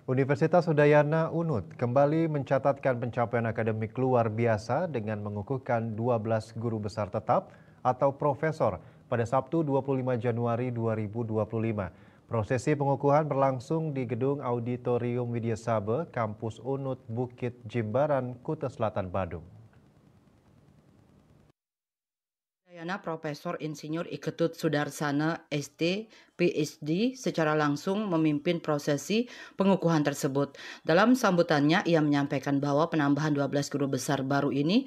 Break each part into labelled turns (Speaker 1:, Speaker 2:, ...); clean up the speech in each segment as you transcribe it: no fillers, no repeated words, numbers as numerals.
Speaker 1: Universitas Udayana UNUD kembali mencatatkan pencapaian akademik luar biasa dengan mengukuhkan 12 guru besar tetap atau profesor pada Sabtu 25 Januari 2025. Prosesi pengukuhan berlangsung di Gedung Auditorium Widya Sabe, Kampus UNUD Bukit Jimbaran, Kuta Selatan, Badung.
Speaker 2: Udayana Profesor Insinyur Iketut Sudarsana ST, PhD secara langsung memimpin prosesi pengukuhan tersebut. Dalam sambutannya, ia menyampaikan bahwa penambahan 12 guru besar baru ini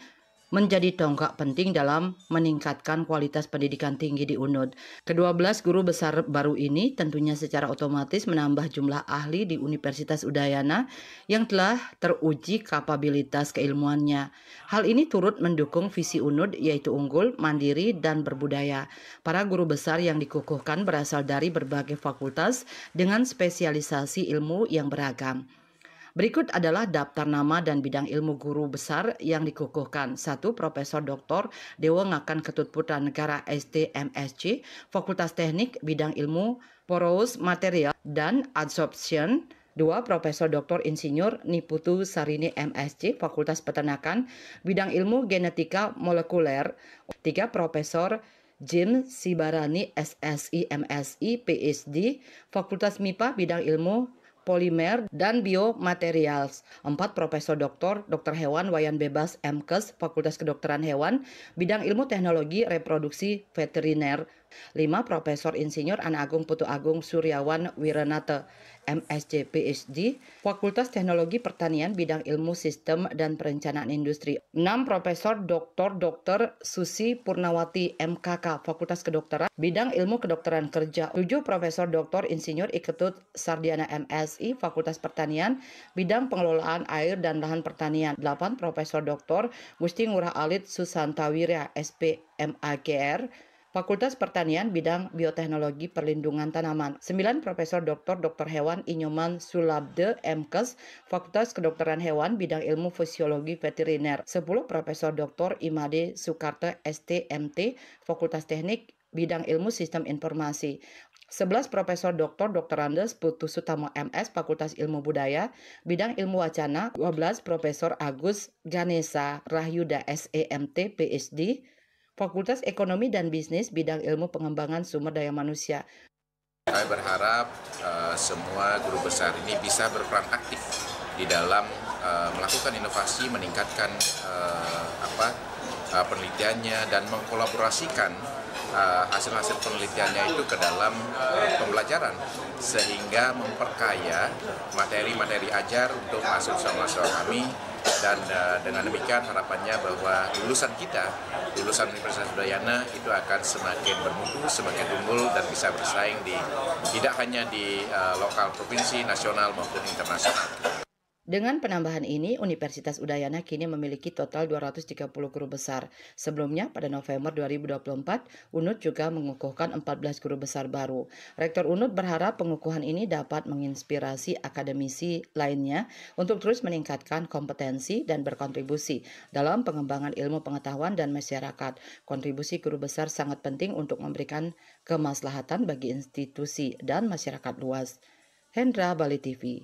Speaker 2: menjadi tonggak penting dalam meningkatkan kualitas pendidikan tinggi di UNUD. Ke-12 guru besar baru ini tentunya secara otomatis menambah jumlah ahli di Universitas Udayana yang telah teruji kapabilitas keilmuannya. Hal ini turut mendukung visi UNUD yaitu unggul, mandiri, dan berbudaya. Para guru besar yang dikukuhkan berasal dari berbagai fakultas dengan spesialisasi ilmu yang beragam. Berikut adalah daftar nama dan bidang ilmu guru besar yang dikukuhkan. 1. Profesor Dr. Dewa Ngakan Ketut Putra Negara ST MSc, Fakultas Teknik, bidang ilmu porous material dan adsorption. 2. Profesor Dr. Insinyur Niputu Sarini MSc, Fakultas Peternakan, bidang ilmu genetika molekuler. 3. Profesor Jim Sibarani SSI MSI PhD, Fakultas MIPA, bidang ilmu polimer dan biomaterials. 4. Profesor Dr. Hewan Wayan Bebas MKes, Fakultas Kedokteran Hewan, bidang ilmu teknologi reproduksi veteriner. 5. Profesor Insinyur Ana Agung Putu Agung Suryawan Wiranata MSc PhD, Fakultas Teknologi Pertanian, bidang ilmu sistem dan perencanaan industri. 6. Profesor Dr. Susi Purnawati MKK, Fakultas Kedokteran, bidang ilmu kedokteran kerja. 7. Profesor Dr. Insinyur Iketut Sardiana MSI, Fakultas Pertanian, bidang pengelolaan air dan lahan pertanian. 8. Profesor Dr. Gusti Ngurah Alit Susantawira SPMAGR, Fakultas Pertanian, bidang bioteknologi perlindungan tanaman. 9. Profesor Dr. Hewan Inyoman Sulabde MKes, Fakultas Kedokteran Hewan, bidang ilmu fisiologi veteriner. 10. Profesor Dr. Imade Soekarto STMT, Fakultas Teknik, bidang ilmu sistem informasi. 11. Profesor Dr. Andes Putu Sutama MS, Fakultas Ilmu Budaya, bidang ilmu wacana. 12. Profesor Agus Ganesa Rahyuda SEMT PhD, Fakultas Ekonomi dan Bisnis, bidang ilmu pengembangan sumber daya manusia.
Speaker 3: Saya berharap semua guru besar ini bisa berperan aktif di dalam melakukan inovasi, meningkatkan penelitiannya dan mengkolaborasikan hasil-hasil penelitiannya itu ke dalam pembelajaran sehingga memperkaya materi-materi ajar untuk mahasiswa-mahasiswa kami. Dan dengan demikian harapannya bahwa lulusan Universitas Udayana itu akan semakin bermutu, semakin unggul dan bisa bersaing tidak hanya di lokal provinsi, nasional maupun internasional.
Speaker 2: Dengan penambahan ini, Universitas Udayana kini memiliki total 230 guru besar. Sebelumnya, pada November 2024, UNUD juga mengukuhkan 14 guru besar baru. Rektor UNUD berharap pengukuhan ini dapat menginspirasi akademisi lainnya untuk terus meningkatkan kompetensi dan berkontribusi dalam pengembangan ilmu pengetahuan dan masyarakat. Kontribusi guru besar sangat penting untuk memberikan kemaslahatan bagi institusi dan masyarakat luas. Hendra, Bali TV.